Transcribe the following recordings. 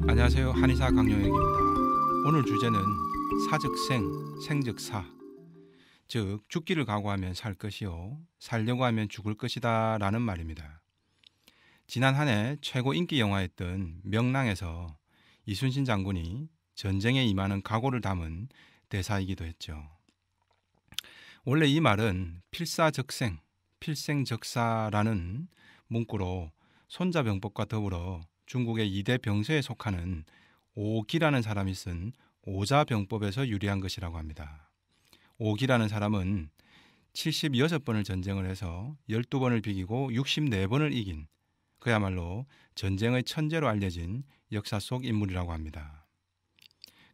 안녕하세요. 한의사 강용혁입니다. 오늘 주제는 사즉생, 생즉사, 즉 죽기를 각오하면 살 것이요 살려고 하면 죽을 것이다 라는 말입니다. 지난 한 해 최고 인기 영화였던 명랑에서 이순신 장군이 전쟁에 임하는 각오를 담은 대사이기도 했죠. 원래 이 말은 필사즉생, 필생즉사라는 문구로 손자병법과 더불어 중국의 2대 병서에 속하는 오기라는 사람이 쓴 오자병법에서 유래한 것이라고 합니다. 오기라는 사람은 76번을 전쟁을 해서 12번을 비기고 64번을 이긴 그야말로 전쟁의 천재로 알려진 역사 속 인물이라고 합니다.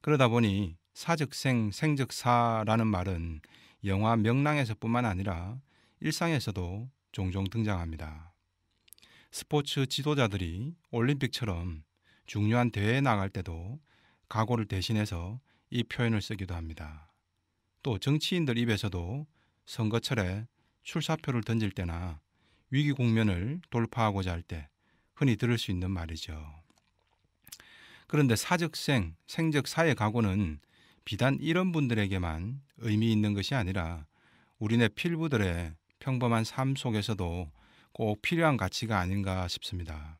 그러다 보니 사즉생, 생즉사라는 말은 영화 명랑에서뿐만 아니라 일상에서도 종종 등장합니다. 스포츠 지도자들이 올림픽처럼 중요한 대회에 나갈 때도 각오를 대신해서 이 표현을 쓰기도 합니다. 또 정치인들 입에서도 선거철에 출사표를 던질 때나 위기 국면을 돌파하고자 할 때 흔히 들을 수 있는 말이죠. 그런데 사즉생, 생즉사의 각오는 비단 이런 분들에게만 의미 있는 것이 아니라 우리네 필부들의 평범한 삶 속에서도 꼭 필요한 가치가 아닌가 싶습니다.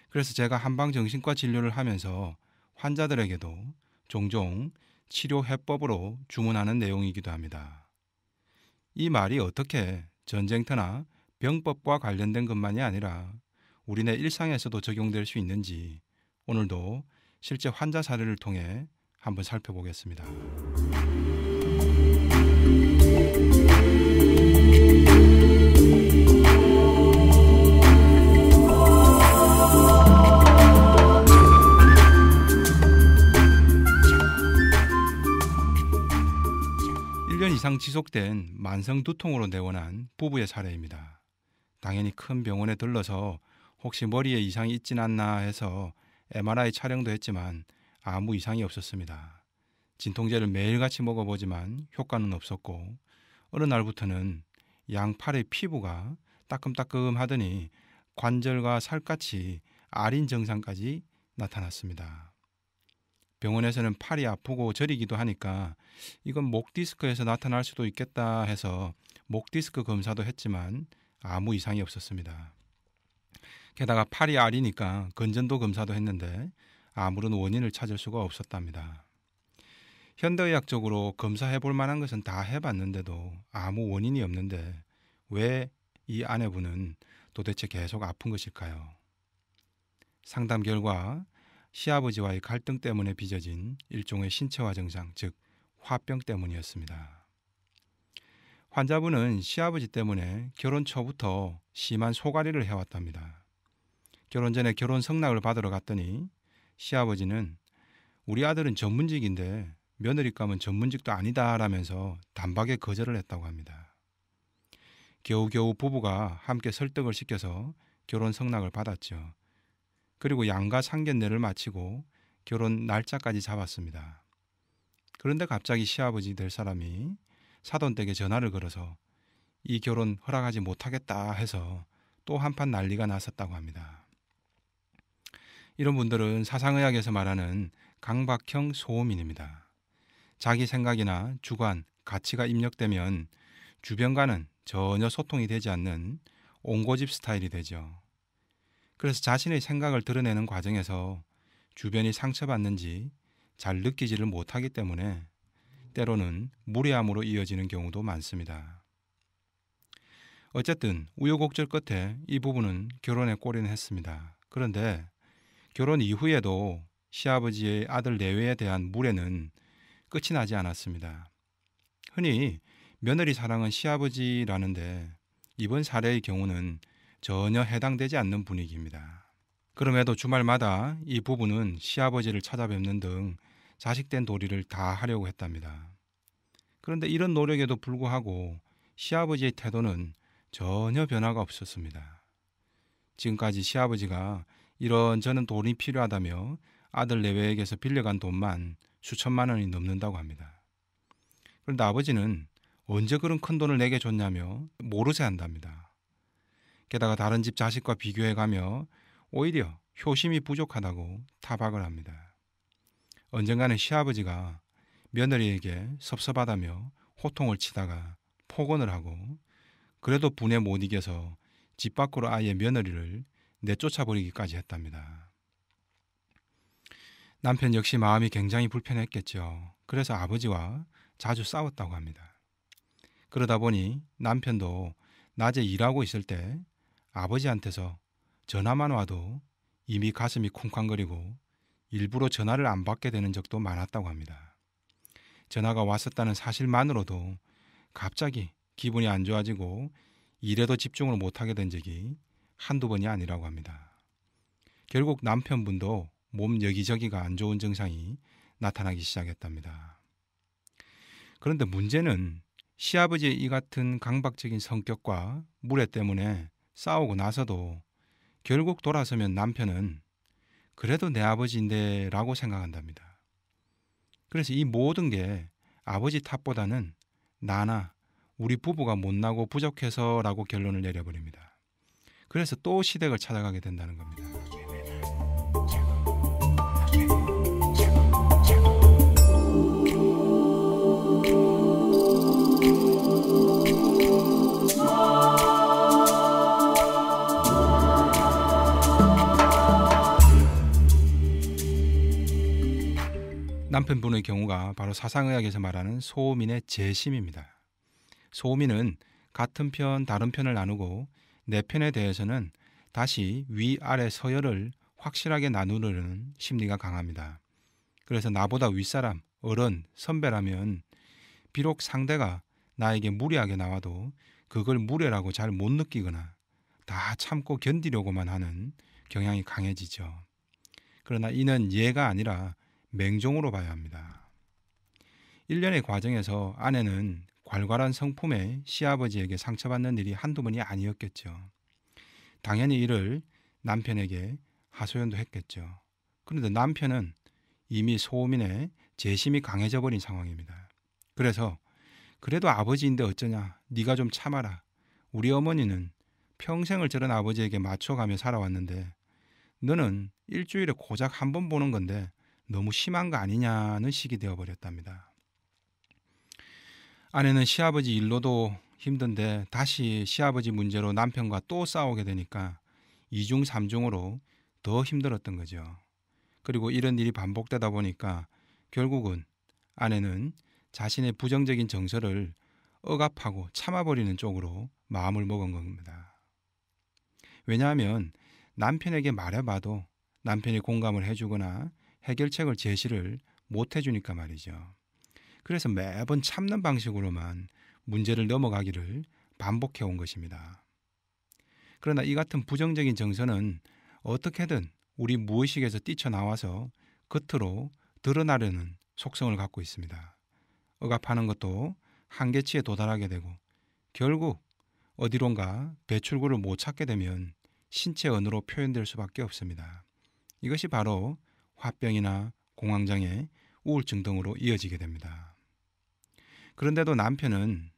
그래서 제가 한방정신과 진료를 하면서 환자들에게도 종종 치료 해법으로 주문하는 내용이기도 합니다. 이 말이 어떻게 전쟁터나 병법과 관련된 것만이 아니라 우리네 일상에서도 적용될 수 있는지 오늘도 실제 환자 사례를 통해 한번 살펴보겠습니다. 1년 이상 지속된 만성 두통으로 내원한 부부의 사례입니다. 당연히 큰 병원에 들러서 혹시 머리에 이상이 있진 않나 해서 MRI 촬영도 했지만 아무 이상이 없었습니다. 진통제를 매일같이 먹어보지만 효과는 없었고 어느 날부터는 양팔의 피부가 따끔따끔하더니 관절과 살갗이 아린 증상까지 나타났습니다. 병원에서는 팔이 아프고 저리기도 하니까 이건 목 디스크에서 나타날 수도 있겠다 해서 목 디스크 검사도 했지만 아무 이상이 없었습니다. 게다가 팔이 아리니까 건전도 검사도 했는데 아무런 원인을 찾을 수가 없었답니다. 현대의학적으로 검사해 볼 만한 것은 다 해봤는데도 아무 원인이 없는데 왜 이 아내분은 도대체 계속 아픈 것일까요? 상담 결과 시아버지와의 갈등 때문에 빚어진 일종의 신체화 증상, 즉 화병 때문이었습니다. 환자분은 시아버지 때문에 결혼 초부터 심한 소가리를 해왔답니다. 결혼 전에 결혼 성낙을 받으러 갔더니 시아버지는 우리 아들은 전문직인데 며느리감은 전문직도 아니다 라면서 단박에 거절을 했다고 합니다. 겨우겨우 부부가 함께 설득을 시켜서 결혼 성낙을 받았죠. 그리고 양가 상견례를 마치고 결혼 날짜까지 잡았습니다. 그런데 갑자기 시아버지 될 사람이 사돈댁에 전화를 걸어서 이 결혼 허락하지 못하겠다 해서 또 한판 난리가 났었다고 합니다. 이런 분들은 사상의학에서 말하는 강박형 소음인입니다. 자기 생각이나 주관, 가치가 입력되면 주변과는 전혀 소통이 되지 않는 옹고집 스타일이 되죠. 그래서 자신의 생각을 드러내는 과정에서 주변이 상처받는지 잘 느끼지를 못하기 때문에 때로는 무례함으로 이어지는 경우도 많습니다. 어쨌든 우여곡절 끝에 이 부부는 결혼에 골인을 했습니다. 그런데 결혼 이후에도 시아버지의 아들 내외에 대한 무례는 끝이 나지 않았습니다. 흔히 며느리 사랑은 시아버지라는데 이번 사례의 경우는 전혀 해당되지 않는 분위기입니다. 그럼에도 주말마다 이 부부는 시아버지를 찾아뵙는 등 자식된 도리를 다 하려고 했답니다. 그런데 이런 노력에도 불구하고 시아버지의 태도는 전혀 변화가 없었습니다. 지금까지 시아버지가 이런저런 돈이 필요하다며 아들 내외에게서 빌려간 돈만 수천만 원이 넘는다고 합니다. 그런데 아버지는 언제 그런 큰 돈을 내게 줬냐며 모르쇠 한답니다. 게다가 다른 집 자식과 비교해가며 오히려 효심이 부족하다고 타박을 합니다. 언젠가는 시아버지가 며느리에게 섭섭하다며 호통을 치다가 폭언을 하고 그래도 분에 못 이겨서 집 밖으로 아예 며느리를 내쫓아버리기까지 했답니다. 남편 역시 마음이 굉장히 불편했겠죠. 그래서 아버지와 자주 싸웠다고 합니다. 그러다 보니 남편도 낮에 일하고 있을 때 아버지한테서 전화만 와도 이미 가슴이 쿵쾅거리고 일부러 전화를 안 받게 되는 적도 많았다고 합니다. 전화가 왔었다는 사실만으로도 갑자기 기분이 안 좋아지고 일에도 집중을 못하게 된 적이 한두 번이 아니라고 합니다. 결국 남편분도 몸 여기저기가 안 좋은 증상이 나타나기 시작했답니다. 그런데 문제는 시아버지의 이 같은 강박적인 성격과 무례 때문에 싸우고 나서도 결국 돌아서면 남편은 그래도 내 아버지인데 라고 생각한답니다. 그래서 이 모든 게 아버지 탓보다는 나나 우리 부부가 못나고 부족해서 라고 결론을 내려버립니다. 그래서 또 시댁을 찾아가게 된다는 겁니다. 남편분의 경우가 바로 사상의학에서 말하는 소음인의 재심입니다. 소음인은 같은 편, 다른 편을 나누고 내 편에 대해서는 다시 위아래 서열을 확실하게 나누려는 심리가 강합니다. 그래서 나보다 윗사람, 어른, 선배라면 비록 상대가 나에게 무례하게 나와도 그걸 무례라고 잘 못 느끼거나 다 참고 견디려고만 하는 경향이 강해지죠. 그러나 이는 예가 아니라 맹종으로 봐야 합니다. 1년의 과정에서 아내는 괄괄한 성품에 시아버지에게 상처받는 일이 한두 번이 아니었겠죠. 당연히 이를 남편에게 하소연도 했겠죠. 그런데 남편은 이미 소음인의 재심이 강해져 버린 상황입니다. 그래서 그래도 아버지인데 어쩌냐, 네가 좀 참아라. 우리 어머니는 평생을 저런 아버지에게 맞춰가며 살아왔는데 너는 일주일에 고작 한 번 보는 건데 너무 심한 거 아니냐는 식이 되어버렸답니다. 아내는 시아버지 일로도 힘든데 다시 시아버지 문제로 남편과 또 싸우게 되니까 2중 3중으로 더 힘들었던 거죠. 그리고 이런 일이 반복되다 보니까 결국은 아내는 자신의 부정적인 정서를 억압하고 참아버리는 쪽으로 마음을 먹은 겁니다. 왜냐하면 남편에게 말해봐도 남편이 공감을 해주거나 해결책을 제시를 못 해주니까 말이죠. 그래서 매번 참는 방식으로만 문제를 넘어가기를 반복해 온 것입니다. 그러나 이 같은 부정적인 정서는 어떻게든 우리 무의식에서 뛰쳐나와서 겉으로 드러나려는 속성을 갖고 있습니다. 억압하는 것도 한계치에 도달하게 되고 결국 어디론가 배출구를 못 찾게 되면 신체 언어로 표현될 수밖에 없습니다. 이것이 바로 화병이나 공황장애, 우울증 등으로 이어지게 됩니다. 그런데도 남편은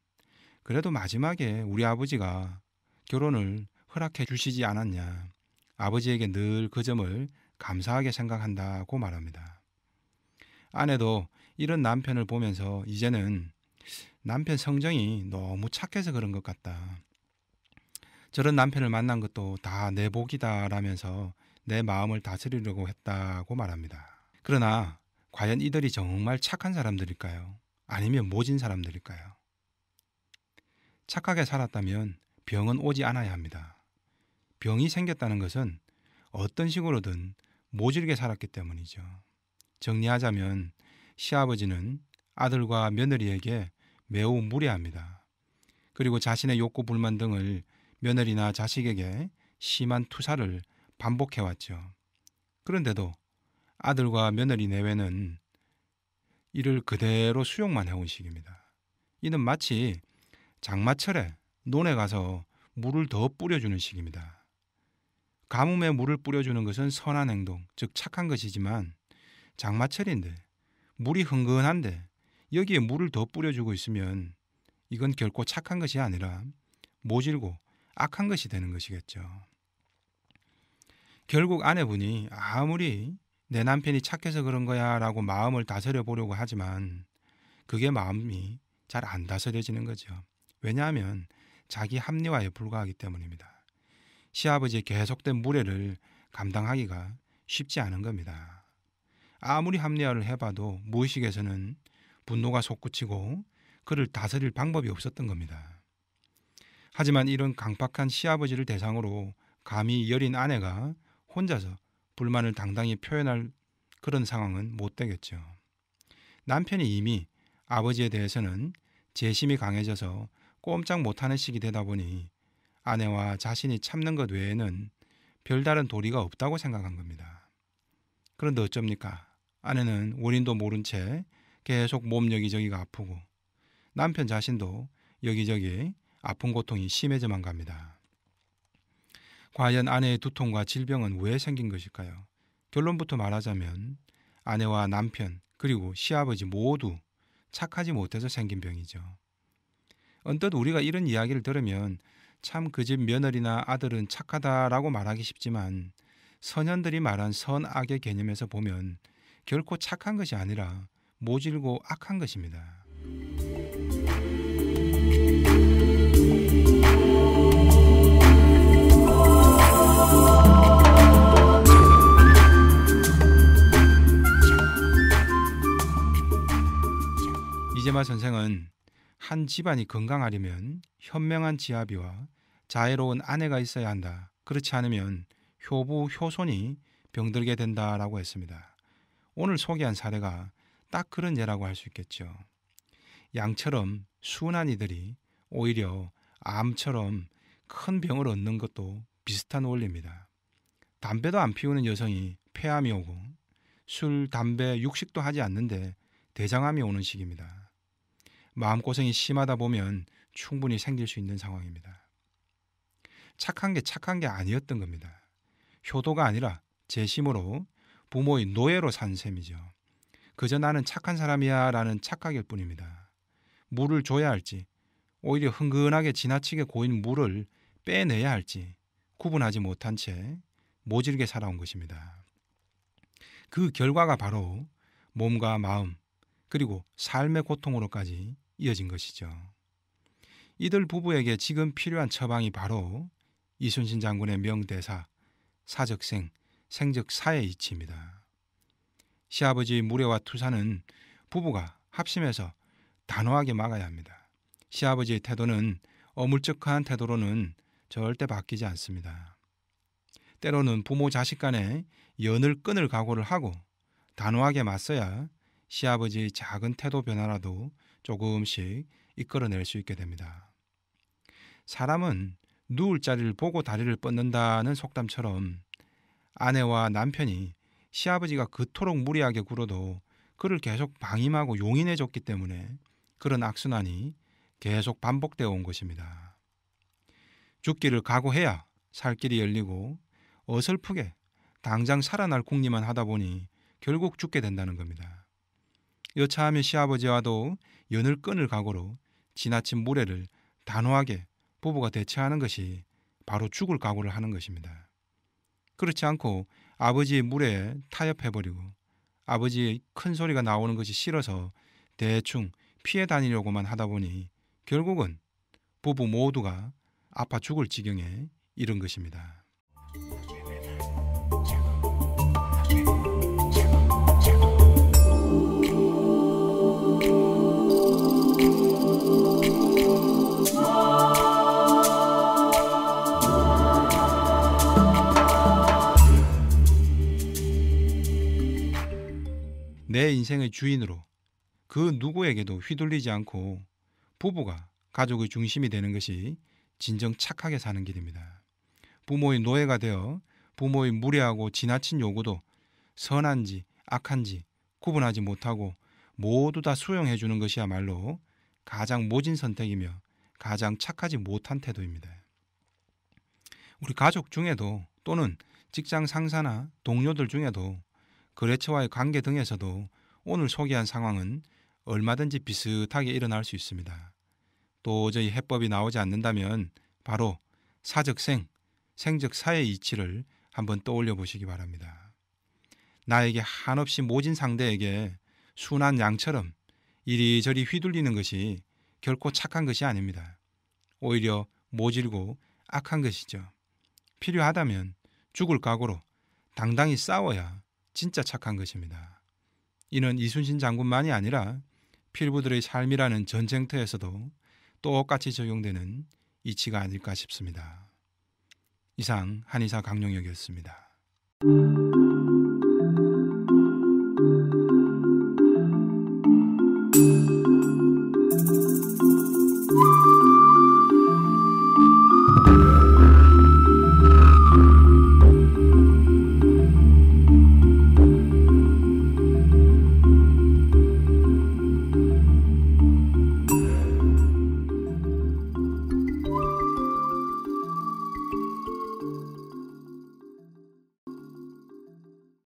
그래도 마지막에 우리 아버지가 결혼을 허락해 주시지 않았냐, 아버지에게 늘 그 점을 감사하게 생각한다고 말합니다. 아내도 이런 남편을 보면서 이제는 남편 성정이 너무 착해서 그런 것 같다. 저런 남편을 만난 것도 다 내 복이다 라면서 내 마음을 다스리려고 했다고 말합니다. 그러나 과연 이들이 정말 착한 사람들일까요? 아니면 모진 사람들일까요? 착하게 살았다면 병은 오지 않아야 합니다. 병이 생겼다는 것은 어떤 식으로든 모질게 살았기 때문이죠. 정리하자면 시아버지는 아들과 며느리에게 매우 무례합니다. 그리고 자신의 욕구 불만 등을 며느리나 자식에게 심한 투사를 반복해왔죠. 그런데도 아들과 며느리 내외는 이를 그대로 수용만 해온 식입니다. 이는 마치 장마철에 논에 가서 물을 더 뿌려주는 식입니다. 가뭄에 물을 뿌려주는 것은 선한 행동, 즉 착한 것이지만 장마철인데 물이 흥건한데 여기에 물을 더 뿌려주고 있으면 이건 결코 착한 것이 아니라 모질고 악한 것이 되는 것이겠죠. 결국 아내분이 아무리 내 남편이 착해서 그런 거야 라고 마음을 다스려 보려고 하지만 그게 마음이 잘 안 다스려지는 거죠. 왜냐하면 자기 합리화에 불과하기 때문입니다. 시아버지의 계속된 무례를 감당하기가 쉽지 않은 겁니다. 아무리 합리화를 해봐도 무의식에서는 분노가 솟구치고 그를 다스릴 방법이 없었던 겁니다. 하지만 이런 강팍한 시아버지를 대상으로 감히 여린 아내가 혼자서 불만을 당당히 표현할 그런 상황은 못 되겠죠. 남편이 이미 아버지에 대해서는 재심이 강해져서 꼼짝 못하는 식이 되다 보니 아내와 자신이 참는 것 외에는 별다른 도리가 없다고 생각한 겁니다. 그런데 어쩝니까? 아내는 원인도 모른 채 계속 몸 여기저기가 아프고 남편 자신도 여기저기 아픈 고통이 심해져만 갑니다. 과연 아내의 두통과 질병은 왜 생긴 것일까요? 결론부터 말하자면 아내와 남편 그리고 시아버지 모두 착하지 못해서 생긴 병이죠. 언뜻 우리가 이런 이야기를 들으면 참 그 집 며느리나 아들은 착하다라고 말하기 쉽지만 선현들이 말한 선악의 개념에서 보면 결코 착한 것이 아니라 모질고 악한 것입니다. 이재마 선생은 한 집안이 건강하려면 현명한 지아비와 자애로운 아내가 있어야 한다. 그렇지 않으면 효부, 효손이 병들게 된다라고 했습니다. 오늘 소개한 사례가 딱 그런 예라고 할 수 있겠죠. 양처럼 순한 이들이 오히려 암처럼 큰 병을 얻는 것도 비슷한 원리입니다. 담배도 안 피우는 여성이 폐암이 오고 술, 담배, 육식도 하지 않는데 대장암이 오는 시기입니다. 마음고생이 심하다 보면 충분히 생길 수 있는 상황입니다. 착한 게 아니었던 겁니다. 효도가 아니라 재심으로 부모의 노예로 산 셈이죠. 그저 나는 착한 사람이야 라는 착각일 뿐입니다. 물을 줘야 할지 오히려 흥건하게 지나치게 고인 물을 빼내야 할지 구분하지 못한 채 모질게 살아온 것입니다. 그 결과가 바로 몸과 마음 그리고 삶의 고통으로까지 이어진 것이죠. 이들 부부에게 지금 필요한 처방이 바로 이순신 장군의 명대사 사적생, 생적사의 이치입니다. 시아버지의 무례와 투사는 부부가 합심해서 단호하게 막아야 합니다. 시아버지의 태도는 어물쩍한 태도로는 절대 바뀌지 않습니다. 때로는 부모 자식 간에 연을 끊을 각오를 하고 단호하게 맞서야 시아버지의 작은 태도 변화라도 조금씩 이끌어낼 수 있게 됩니다. 사람은 누울 자리를 보고 다리를 뻗는다는 속담처럼 아내와 남편이 시아버지가 그토록 무리하게 굴어도 그를 계속 방임하고 용인해줬기 때문에 그런 악순환이 계속 반복되어 온 것입니다. 죽기를 각오해야 살 길이 열리고 어설프게 당장 살아날 궁리만 하다 보니 결국 죽게 된다는 겁니다. 여차하면 시아버지와도 연을 끊을 각오로 지나친 무례를 단호하게 부부가 대처하는 것이 바로 죽을 각오를 하는 것입니다. 그렇지 않고 아버지의 무례에 타협해버리고 아버지의 큰 소리가 나오는 것이 싫어서 대충 피해 다니려고만 하다 보니 결국은 부부 모두가 아파 죽을 지경에 이른 것입니다. 내 인생의 주인으로 그 누구에게도 휘둘리지 않고 부부가 가족의 중심이 되는 것이 진정 착하게 사는 길입니다. 부모의 노예가 되어 부모의 무례하고 지나친 요구도 선한지 악한지 구분하지 못하고 모두 다 수용해 주는 것이야말로 가장 모진 선택이며 가장 착하지 못한 태도입니다. 우리 가족 중에도 또는 직장 상사나 동료들 중에도 거래처와의 관계 등에서도 오늘 소개한 상황은 얼마든지 비슷하게 일어날 수 있습니다. 도저히 해법이 나오지 않는다면 바로 사적생, 생적사의 이치를 한번 떠올려 보시기 바랍니다. 나에게 한없이 모진 상대에게 순한 양처럼 이리저리 휘둘리는 것이 결코 착한 것이 아닙니다. 오히려 모질고 악한 것이죠. 필요하다면 죽을 각오로 당당히 싸워야 진짜 착한 것입니다. 이는 이순신 장군만이 아니라 필부들의 삶이라는 전쟁터에서도 똑같이 적용되는 이치가 아닐까 싶습니다. 이상 한의사 강용혁이었습니다.